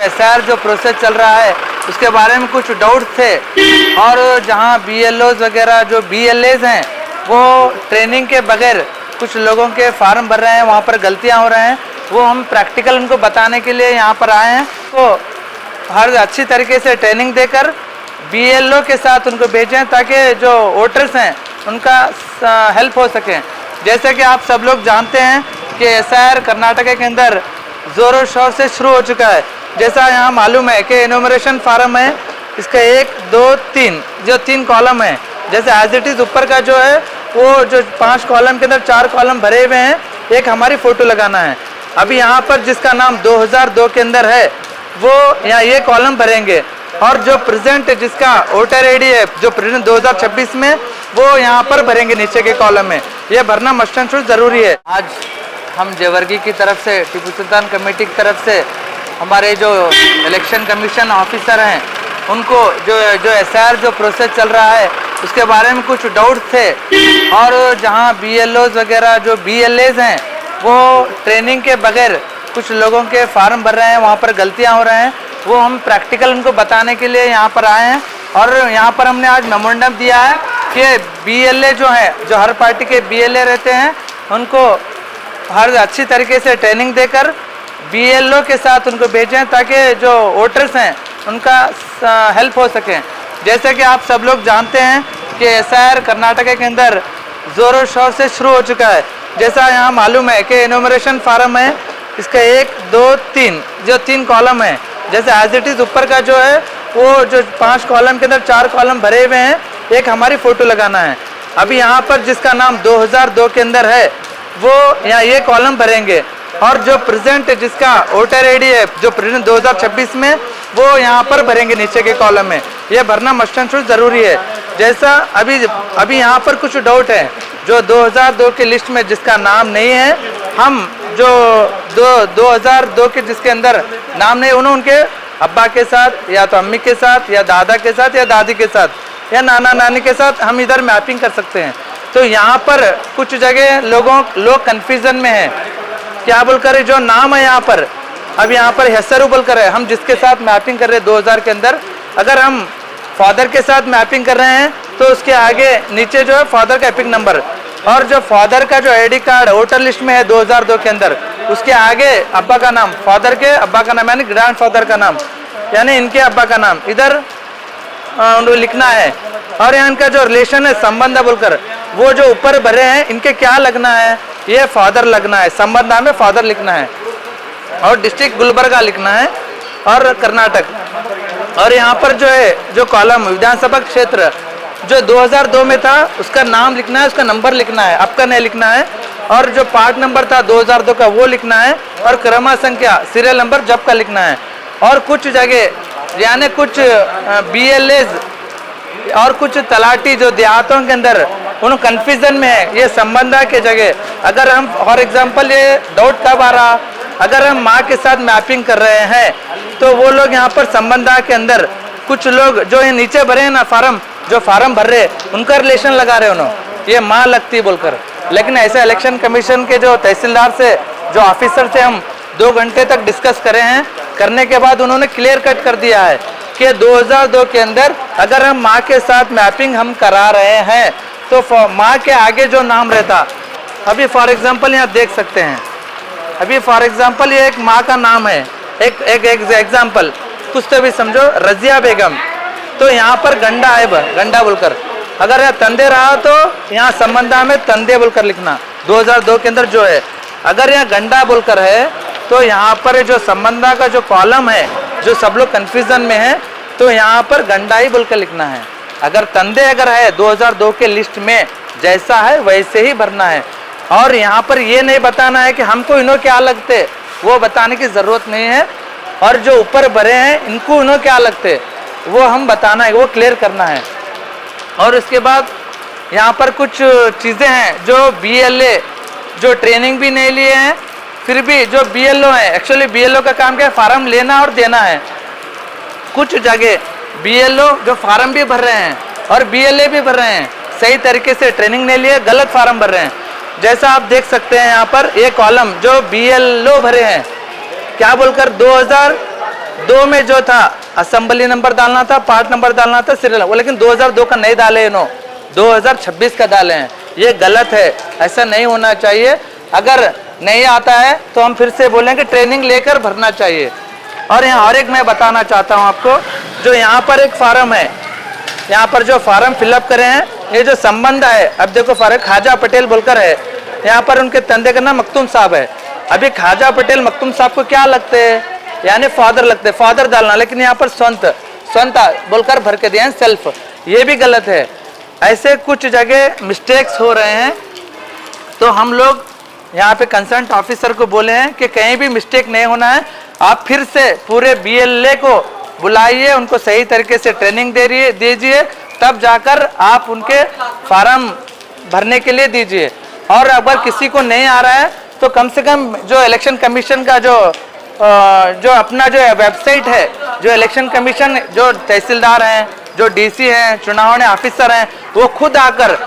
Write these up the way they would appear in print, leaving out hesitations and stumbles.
SR जो process चल रहा है उसके बारे में कुछ डाउट्स थे और जहां बीएलओज वगैरह जो बीएलएज हैं वो ट्रेनिंग के बगैर कुछ लोगों के फार्म भर रहे हैं, वहां पर गलतियां हो रहे हैं, वो हम प्रैक्टिकल उनको बताने के लिए यहां पर आए हैं। तो हर अच्छी तरीके से ट्रेनिंग देकर बीएलओ के साथ उनको भेजें ताकि जो वोटर्स हैं उनका हेल्प हो सके। जैसे कि आप सब लोग जानते हैं कि एसआर कर्नाटक के अंदर ज़ोरों शोर से शुरू हो चुका है। जैसा यहाँ मालूम है कि एनुमरेशन फार्म है, इसका 1, 2, 3 जो 3 कॉलम है, जैसे एज इट इज़ ऊपर का जो है वो जो 5 कॉलम के अंदर 4 कॉलम भरे हुए हैं, एक हमारी फ़ोटो लगाना है। अभी यहाँ पर जिसका नाम 2002 के अंदर है वो यहाँ ये कॉलम भरेंगे और जो प्रेजेंट जिसका वोटर आईडी है जो प्रेजेंट 2026 में वो यहाँ पर भरेंगे नीचे के कॉलम में। ये भरना मस्ट एंड शुड ज़रूरी है। आज हम जेवर्गी की तरफ से, टीपू सुल्तान कमेटी की तरफ से हमारे जो इलेक्शन कमीशन ऑफिसर हैं उनको जो एसआर जो प्रोसेस चल रहा है उसके बारे में कुछ डाउट्स थे और जहां बीएलओज वगैरह जो बीएलएज हैं वो ट्रेनिंग के बगैर कुछ लोगों के फार्म भर रहे हैं, वहां पर गलतियां हो रहे हैं, वो हम प्रैक्टिकल उनको बताने के लिए यहाँ पर आए हैं। और यहाँ पर हमने आज मेमोरेंडम दिया है कि बीएलए जो है, जो हर पार्टी के बीएलए रहते हैं, उनको हर अच्छी तरीके से ट्रेनिंग देकर बीएलओ के साथ उनको भेजें ताकि जो वोटर्स हैं उनका हेल्प हो सके। जैसे कि आप सब लोग जानते हैं कि एसआर कर्नाटक के अंदर ज़ोरों शोर से शुरू हो चुका है। जैसा यहाँ मालूम है कि एनुमरेशन फार्म है, इसका 1, 2, 3 जो 3 कॉलम है, जैसे एज इट इज़ ऊपर का जो है वो जो 5 कॉलम के अंदर 4 कॉलम भरे हुए हैं, एक हमारी फ़ोटो लगाना है। अभी यहाँ पर जिसका नाम 2002 के अंदर है वो यहाँ ये कॉलम भरेंगे और जो प्रेजेंट जिसका वोटर आईडी है जो प्रेजेंट 2026 में वो यहाँ पर भरेंगे नीचे के कॉलम में। ये भरना मस्ट एंड शुड ज़रूरी है। जैसा अभी यहाँ पर कुछ डाउट है, जो 2002 की लिस्ट में जिसका नाम नहीं है, हम जो 2002 के जिसके अंदर नाम नहीं, उनके अब्बा के साथ या तो अम्मी के साथ या दादा के साथ या दादी के साथ या नाना नानी के साथ हम इधर मैपिंग कर सकते हैं। तो यहाँ पर कुछ जगह लोग कन्फ्यूज़न में है, क्या बोलकर जो नाम है यहाँ पर, अब यहाँ पर हेसरू बोलकर है, हम जिसके साथ मैपिंग कर रहे हैं 2000 के अंदर, अगर हम फादर के साथ मैपिंग कर रहे हैं तो उसके आगे नीचे जो है फादर का एपिक नंबर, और जो फादर का जो आईडी कार्ड वोटर लिस्ट में है 2002 के अंदर, उसके आगे अब्बा का नाम, फादर के अब्बा का नाम यानी ग्रैंड फादर का नाम यानी इनके अब्बा का नाम इधर लिखना है। और यहाँ इनका जो रिलेशन है संबंध बोलकर वो जो ऊपर भरे हैं इनके क्या लगना है, ये फादर लगना है, संबंधा में फादर लिखना है और डिस्ट्रिक्ट गुलबर्गा लिखना है और कर्नाटक। और यहाँ पर जो है जो कॉलम विधानसभा क्षेत्र जो 2002 में था उसका नाम लिखना है, उसका नंबर लिखना है, आपका नहीं लिखना है, और जो पार्ट नंबर था 2002 का वो लिखना है और क्रम संख्या सीरियल नंबर जब का लिखना है। और कुछ जगह यानी कुछ बीएलएज और कुछ तलाटी जो देहातों के अंदर उन कन्फ्यूजन में है, ये संबंधा के जगह अगर हम फॉर एग्जांपल ये डाउट कब आ रहा, अगर हम माँ के साथ मैपिंग कर रहे हैं तो वो लोग यहाँ पर संबंधा के अंदर कुछ लोग जो ये नीचे भरे हैं ना फार्म, जो फार्म भर रहे उनका रिलेशन लगा रहे उन्होंने, ये माँ लगती बोलकर। लेकिन ऐसे इलेक्शन कमीशन के जो तहसीलदार से जो ऑफिसर से हम 2 घंटे तक डिस्कस करे हैं, करने के बाद उन्होंने क्लियर कट कर दिया है कि 2002 के अंदर अगर हम माँ के साथ मैपिंग हम करा रहे हैं तो माँ के आगे जो नाम रहता, अभी फॉर एग्जांपल यहाँ देख सकते हैं, अभी फॉर एग्जांपल ये एक माँ का नाम है, एक एग्जांपल कुछ तो भी समझो रजिया बेगम, तो यहाँ पर गंडा है, गंडा बोलकर, अगर यहाँ तंदे रहा तो यहाँ संबंधा में तंदे बोलकर लिखना 2002 के अंदर जो है। अगर यहाँ गंडा बोलकर है तो यहाँ पर जो संबंधा का जो कॉलम है जो सब लोग कन्फ्यूजन में है तो यहाँ पर गंडा ही बोलकर लिखना है। अगर तंदे अगर है 2002 के लिस्ट में जैसा है वैसे ही भरना है। और यहाँ पर ये नहीं बताना है कि हमको इन्हों क्या लगते, वो बताने की ज़रूरत नहीं है। और जो ऊपर भरे हैं इनको इन्हों क्या लगते वो हम बताना है, वो क्लियर करना है। और उसके बाद यहाँ पर कुछ चीज़ें हैं जो बीएलए जो ट्रेनिंग भी नहीं लिए हैं, फिर भी जो बीएलओ है, एक्चुअली बीएलओ का काम क्या है, फार्म लेना और देना है। कुछ जगह बीएलओ जो फार्म भी भर रहे हैं और बीएलए भी भर रहे हैं, सही तरीके से ट्रेनिंग नहीं लिए, गलत फार्म भर रहे हैं। जैसा आप देख सकते हैं यहाँ पर एक कॉलम जो बीएलओ भरे हैं क्या बोलकर 2002 में जो था असेंबली नंबर डालना था, पार्ट नंबर डालना था, सीरियल, वो लेकिन 2002 का नहीं डाले इन्हों, 2026 का डाले हैं। ये गलत है, ऐसा नहीं होना चाहिए। अगर नहीं आता है तो हम फिर से बोलेंगे ट्रेनिंग लेकर भरना चाहिए। और यहाँ और एक मैं बताना चाहता हूँ आपको, जो यहाँ पर एक फार्म है, यहाँ पर जो फार्म फिलअप करे हैं, ये जो संबंध है, अब देखो फार्म ख्वाजा पटेल बोलकर है, यहाँ पर उनके तंदे का नाम मखतूम साहब है। अभी ख्वाजा पटेल मखतूम साहब को क्या लगते हैं, यानी फादर लगते हैं, फादर डालना, लेकिन यहाँ पर संत बोलकर भर के दिए हैं सेल्फ, ये भी गलत है। ऐसे कुछ जगह मिस्टेक्स हो रहे हैं, तो हम लोग यहाँ पे कंसर्न ऑफिसर को बोले हैं कि कहीं भी मिस्टेक नहीं होना है। आप फिर से पूरे BLA को बुलाइए, उनको सही तरीके से ट्रेनिंग दीजिए, तब जाकर आप उनके फार्म भरने के लिए दीजिए। और अगर किसी को नहीं आ रहा है तो कम से कम जो इलेक्शन कमीशन का जो अपना जो वेबसाइट है, जो इलेक्शन कमीशन, जो तहसीलदार हैं, जो DC हैं, चुनाव ऑफिसर हैं, वो खुद आकर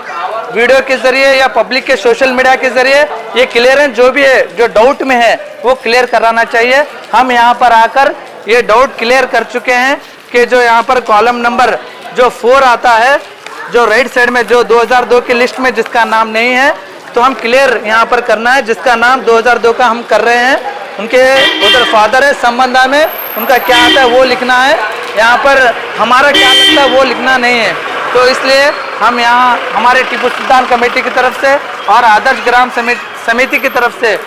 वीडियो के जरिए या पब्लिक के सोशल मीडिया के जरिए ये क्लियरेंस जो भी है, जो डाउट में है, वो क्लियर कराना चाहिए। हम यहाँ पर आकर ये डाउट क्लियर कर चुके हैं कि जो यहाँ पर कॉलम नंबर जो 4 आता है, जो राइट साइड में जो 2002 की लिस्ट में जिसका नाम नहीं है, तो हम क्लियर यहाँ पर करना है। जिसका नाम 2002 का हम कर रहे हैं, उनके उधर फादर है, संबंधा में उनका क्या आता है वो लिखना है, यहाँ पर हमारा क्या लगता है वो लिखना नहीं है। तो इसलिए हम यहाँ हमारे टीपू सुल्तान कमेटी की तरफ से और आदर्श ग्राम समिति की तरफ से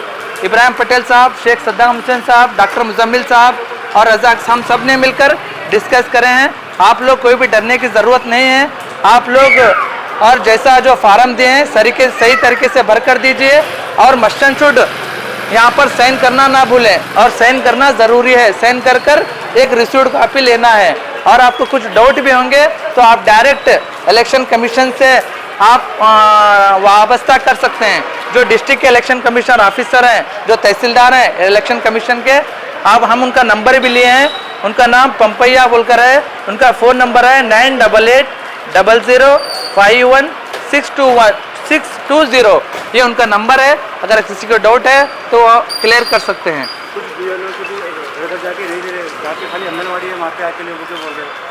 इब्राहिम पटेल साहब, शेख सद्दाम हुसैन साहब, डॉक्टर मुजम्मिल साहब और रजाक, हम सब ने मिलकर डिस्कस करे हैं। आप लोग कोई भी डरने की ज़रूरत नहीं है। आप लोग और जैसा जो फार्म दिए हैं सही तरीके से भर कर दीजिए, और मस्टन शुड यहाँ पर साइन करना ना भूलें, और साइन करना ज़रूरी है। साइन कर कर एक रिसीव्ड कॉपी लेना है। और आपको कुछ डाउट भी होंगे तो आप डायरेक्ट इलेक्शन कमीशन से आप वाबस्ता कर सकते हैं। जो डिस्ट्रिक्ट के इलेक्शन कमीशनर ऑफिसर हैं, जो तहसीलदार हैं इलेक्शन कमीशन के, अब हम उनका नंबर भी लिए हैं। उनका नाम पंपैया बोलकर है, उनका फ़ोन नंबर है 988051620620। ये उनका नंबर है। अगर किसी को डाउट है तो क्लियर कर सकते हैं।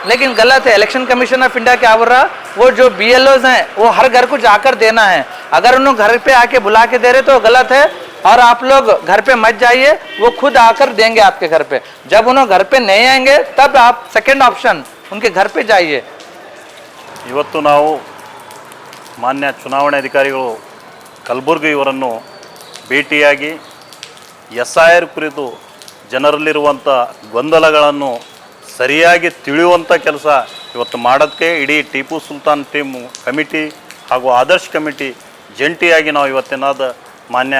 लेकिन गलत है। इलेक्शन कमीशन ऑफ इंडिया क्या बोल रहा, वो जो BLOs हैं वो हर घर को जाकर देना है। अगर उन्होंने घर पे आके बुला के दे रहे तो गलत है। और आप लोग घर पे मत जाइए, वो खुद आकर देंगे आपके घर पे। जब उन्होंने घर पे नहीं आएंगे तब आप सेकेंड ऑप्शन उनके घर पे जाइए। ಇವತ್ತು ನಾವು ಮಾನ್ಯ ಚುನಾವಣೆ ಅಧಿಕಾರಿಗಳು ಕಲಬುರ್ಗಿ ಇವರನ್ನು ಭೇಟಿಯಾಗಿ SIR ಕುರಿತು ಜನರಲ್ಲಿರುವಂಥ ಗೊಂದಲಗಳನ್ನು ಸರಿಯಾಗಿ ತಿಳಿಯುವಂಥ ಕೆಲಸ ಇವತ್ತು ಮಾಡೋದಕ್ಕೆ ಇಡೀ ಟಿಪ್ಪು ಸುಲ್ತಾನ್ ಟೀಮ್ ಕಮಿಟಿ ಹಾಗೂ ಆದರ್ಶ್ ಕಮಿಟಿ ಜಂಟಿಯಾಗಿ ನಾವು ಇವತ್ತಿನಾದ ಮಾನ್ಯ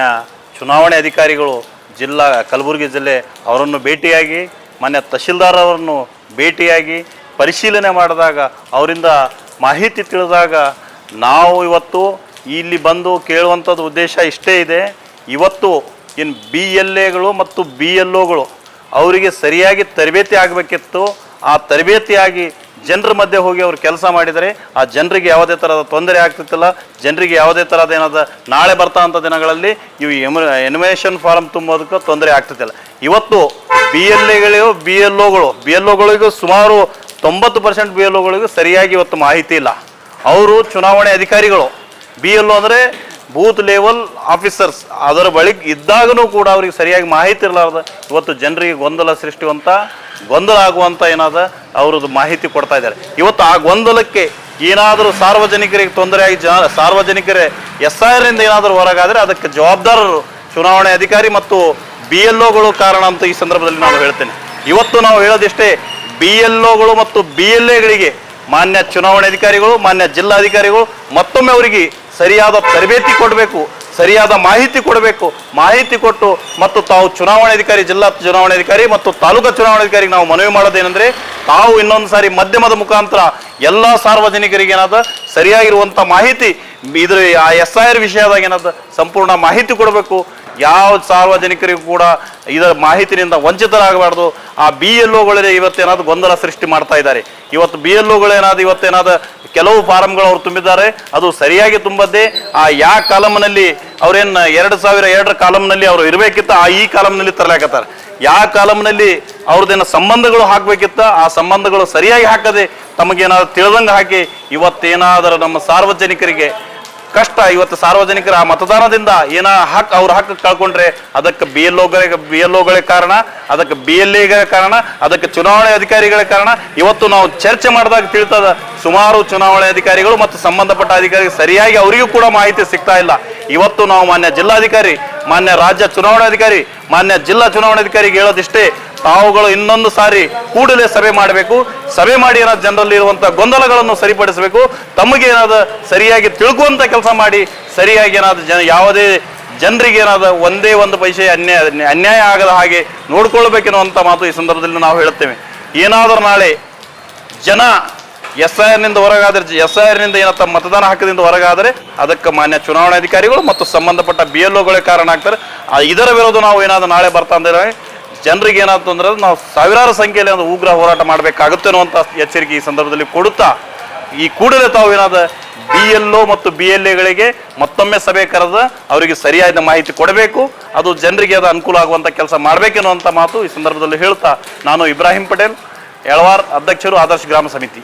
ಚುನಾವಣೆ ಅಧಿಕಾರಿಗಳು ಜಿಲ್ಲಾ ಕಲಬುರಗಿ ಜಿಲ್ಲೆ ಅವರನ್ನು ಭೇಟಿಯಾಗಿ ಮಾನ್ಯ ತಹಶೀಲ್ದಾರ್ ಅವರನ್ನು ಭೇಟಿಯಾಗಿ ಪರಿಶೀಲನೆ ಮಾಡಿದಾಗ ಅವರಿಂದ ಮಾಹಿತಿ ತಿಳಿದಾಗ ನಾವು ಇವತ್ತು ಇಲ್ಲಿ ಬಂದು ಕೇಳುವಂಥದ್ದು ಉದ್ದೇಶ ಇಷ್ಟೇ ಇದೆ. ಇವತ್ತು ಇನ್ನು BLAಗಳು ಮತ್ತು BLOಗಳು ಅವರಿಗೆ ಸರಿಯಾಗಿ ತರಬೇತಿ ಆಗಬೇಕಿತ್ತು. ಆ ತರಬೇತಿಯಾಗಿ ಜನರ ಮಧ್ಯೆ ಹೋಗಿ ಅವರು ಕೆಲಸ ಮಾಡಿದರೆ ಆ ಜನರಿಗೆ ಯಾವುದೇ ಥರದ ತೊಂದರೆ ಆಗ್ತಿತ್ತಿಲ್ಲ. ಜನರಿಗೆ ಯಾವುದೇ ಥರದ ಏನಾದ ನಾಳೆ ಬರ್ತಾಂಥ ದಿನಗಳಲ್ಲಿ ಇವು ಎನ್ಯುಮೇಷನ್ ಫಾರ್ಮ್ ತುಂಬೋದಕ್ಕೆ ತೊಂದರೆ ಆಗ್ತಿತ್ತಿಲ್ಲ. ಇವತ್ತು BLOಗಳಿಗೂ ಸುಮಾರು 90% BLOಗಳಿಗೂ ಸರಿಯಾಗಿ ಇವತ್ತು ಮಾಹಿತಿ ಇಲ್ಲ. ಅವರು ಚುನಾವಣೆ ಅಧಿಕಾರಿಗಳು, BLO ಅಂದರೆ ಬೂತ್ ಲೆವೆಲ್ ಆಫೀಸರ್ಸ್, ಅದರ ಬಳಿ ಇದ್ದಾಗನೂ ಕೂಡ ಅವ್ರಿಗೆ ಸರಿಯಾಗಿ ಮಾಹಿತಿ ಇರಲಾರ್ದ ಇವತ್ತು ಜನರಿಗೆ ಗೊಂದಲ ಆಗುವಂಥ ಏನಾದ ಅವ್ರದ್ದು ಮಾಹಿತಿ ಕೊಡ್ತಾ ಇದ್ದಾರೆ. ಇವತ್ತು ಆ ಗೊಂದಲಕ್ಕೆ ಏನಾದರೂ ಸಾರ್ವಜನಿಕರಿಗೆ ತೊಂದರೆಯಾಗಿ ಸಾರ್ವಜನಿಕರೇ SIRನಿಂದ ಏನಾದರೂ ಹೊರಗಾದರೆ ಅದಕ್ಕೆ ಜವಾಬ್ದಾರರು ಚುನಾವಣೆ ಅಧಿಕಾರಿ ಮತ್ತು BLOಗಳು ಕಾರಣ ಅಂತ ಈ ಸಂದರ್ಭದಲ್ಲಿ ನಾನು ಹೇಳ್ತೇನೆ. ಇವತ್ತು ನಾವು ಹೇಳೋದಿಷ್ಟೇ, BLOಗಳು ಮತ್ತು BLAಗಳಿಗೆ ಮಾನ್ಯ ಚುನಾವಣೆ ಅಧಿಕಾರಿಗಳು, ಮಾನ್ಯ ಜಿಲ್ಲಾಧಿಕಾರಿಗಳು ಮತ್ತೊಮ್ಮೆ ಅವರಿಗೆ ಸರಿಯಾದ ತರಬೇತಿ ಕೊಡಬೇಕು, ಸರಿಯಾದ ಮಾಹಿತಿ ಕೊಡಬೇಕು. ಮಾಹಿತಿ ಕೊಟ್ಟು ಮತ್ತು ತಾವು ಚುನಾವಣಾಧಿಕಾರಿ, ಜಿಲ್ಲಾ ಚುನಾವಣಾಧಿಕಾರಿ ಮತ್ತು ತಾಲೂಕಾ ಚುನಾವಣಾಧಿಕಾರಿಗೆ ನಾವು ಮನವಿ ಮಾಡೋದೇನೆಂದರೆ, ತಾವು ಇನ್ನೊಂದು ಸಾರಿ ಮಾಧ್ಯಮದ ಮುಖಾಂತರ ಎಲ್ಲ ಸಾರ್ವಜನಿಕರಿಗೆ ಏನಾದ ಸರಿಯಾಗಿರುವಂಥ ಮಾಹಿತಿ, ಇದ್ರ ಆ SIR ವಿಷಯದಾಗ ಏನಾದ ಸಂಪೂರ್ಣ ಮಾಹಿತಿ ಕೊಡಬೇಕು. ಯಾವ ಸಾರ್ವಜನಿಕರಿಗೂ ಕೂಡ ಇದರ ಮಾಹಿತಿಯಿಂದ ವಂಚಿತರಾಗಬಾರ್ದು. ಆ BLOಗಳೇ ಇವತ್ತೇನಾದ್ರು ಗೊಂದಲ ಸೃಷ್ಟಿ ಮಾಡ್ತಾ ಇದ್ದಾರೆ. ಇವತ್ತು BLOಗಳೇನಾದ್ರು ಇವತ್ತೇನಾದ್ರು ಕೆಲವು ಫಾರಮ್ಗಳು ಅವ್ರು ತುಂಬಿದ್ದಾರೆ, ಅದು ಸರಿಯಾಗಿ ತುಂಬದ್ದೇ ಆ ಯಾವ ಕಾಲಮ್ನಲ್ಲಿ ಅವ್ರೇನು 2002 ಕಾಲಮ್ನಲ್ಲಿ ಅವರು ಇರಬೇಕಿತ್ತು, ಈ ಕಾಲಮ್ನಲ್ಲಿ ತರಲಾಕತ್ತಾರೆ. ಯಾವ ಕಾಲಂನಲ್ಲಿ ಅವ್ರದ್ದೇನ ಸಂಬಂಧಗಳು ಹಾಕಬೇಕಿತ್ತ ಆ ಸಂಬಂಧಗಳು ಸರಿಯಾಗಿ ಹಾಕದೆ ತಮಗೇನಾದ್ರು ತಿಳಿದಂಗೆ ಹಾಕಿ ಇವತ್ತೇನಾದರೂ ನಮ್ಮ ಸಾರ್ವಜನಿಕರಿಗೆ ಕಷ್ಟ, ಇವತ್ತು ಸಾರ್ವಜನಿಕರ ಆ ಮತದಾನದಿಂದ ಅವ್ರ ಹಕ್ಕು ಕಳ್ಕೊಂಡ್ರೆ ಅದಕ್ಕೆ ಬಿ ಎಲ್ ಒಗಳೇ ಕಾರಣ, ಅದಕ್ಕೆ BLA ಕಾರಣ, ಅದಕ್ಕೆ ಚುನಾವಣೆ ಅಧಿಕಾರಿಗಳ ಕಾರಣ. ಇವತ್ತು ನಾವು ಚರ್ಚೆ ಮಾಡಿದಾಗ ತಿಳ್ತದ ಸುಮಾರು ಚುನಾವಣೆ ಅಧಿಕಾರಿಗಳು ಮತ್ತು ಸಂಬಂಧಪಟ್ಟ ಅಧಿಕಾರಿಗಳು ಸರಿಯಾಗಿ ಅವರಿಗೂ ಕೂಡ ಮಾಹಿತಿ ಸಿಗ್ತಾ ಇಲ್ಲ. ಇವತ್ತು ನಾವು ಮಾನ್ಯ ಜಿಲ್ಲಾಧಿಕಾರಿ, ಮಾನ್ಯ ರಾಜ್ಯ ಚುನಾವಣಾಧಿಕಾರಿ, ಮಾನ್ಯ ಜಿಲ್ಲಾ ಚುನಾವಣಾಧಿಕಾರಿಗೆ ಹೇಳೋದಿಷ್ಟೇ, ತಾವುಗಳು ಇನ್ನೊಂದು ಸಾರಿ ಕೂಡಲೇ ಸಭೆ ಮಾಡಬೇಕು. ಸಭೆ ಮಾಡಿ ಏನಾದ್ರು ಜನರಲ್ಲಿ ಇರುವಂತಹ ಗೊಂದಲಗಳನ್ನು ಸರಿಪಡಿಸಬೇಕು. ತಮಗೇನಾದ ಸರಿಯಾಗಿ ತಿಳ್ಕುವಂತ ಕೆಲಸ ಮಾಡಿ, ಸರಿಯಾಗಿ ಏನಾದ್ರು ಯಾವುದೇ ಜನರಿಗೆ ಏನಾದ ಒಂದೇ ಒಂದು ಪೈಸೆ ಅನ್ಯಾಯ ಆಗದ ಹಾಗೆ ನೋಡ್ಕೊಳ್ಬೇಕೆನ್ನುವಂಥ ಮಾತು ಈ ಸಂದರ್ಭದಲ್ಲಿ ನಾವು ಹೇಳುತ್ತೇವೆ. ಏನಾದರೂ ನಾಳೆ ಜನ SIR ನಿಂದ ಹೊರಗಾದ್ರೆ, SIR ನಿಂದ ಏನತ್ತ ಮತದಾನ ಹಕ್ಕದಿಂದ ಹೊರಗಾದರೆ ಅದಕ್ಕೆ ಮಾನ್ಯ ಚುನಾವಣಾಧಿಕಾರಿಗಳು ಮತ್ತು ಸಂಬಂಧಪಟ್ಟ BLOಗಳೇ ಕಾರಣ ಆಗ್ತಾರೆ. ಇದರ ವಿರೋಧ ನಾವು ಏನಾದ್ರು ನಾಳೆ ಬರ್ತಾ ಅಂದ್ರೆ ಜನರಿಗೆ ಏನಾದ್ರು ಅಂದ್ರೆ ನಾವು ಸಾವಿರಾರು ಸಂಖ್ಯೆಯಲ್ಲಿ ಒಂದು ಉಗ್ರ ಹೋರಾಟ ಮಾಡಬೇಕಾಗುತ್ತೆ ಅನ್ನುವಂಥ ಎಚ್ಚರಿಕೆ ಈ ಸಂದರ್ಭದಲ್ಲಿ ಕೊಡುತ್ತಾ, ಈ ಕೂಡಲೇ ತಾವು ಏನಾದ್ರು BLO ಮತ್ತು BLAಗಳಿಗೆ ಮತ್ತೊಮ್ಮೆ ಸಭೆ ಕರೆದ ಅವರಿಗೆ ಸರಿಯಾದ ಮಾಹಿತಿ ಕೊಡಬೇಕು. ಅದು ಜನರಿಗೆ ಅದು ಅನುಕೂಲ ಆಗುವಂಥ ಕೆಲಸ ಮಾಡಬೇಕೆನ್ನುವಂಥ ಮಾತು ಈ ಸಂದರ್ಭದಲ್ಲಿ ಹೇಳ್ತಾ, ನಾನು ಇಬ್ರಾಹಿಂ ಪಟೇಲ್, ಯಳವಾರ್, ಅಧ್ಯಕ್ಷರು, ಆದರ್ಶ ಗ್ರಾಮ ಸಮಿತಿ.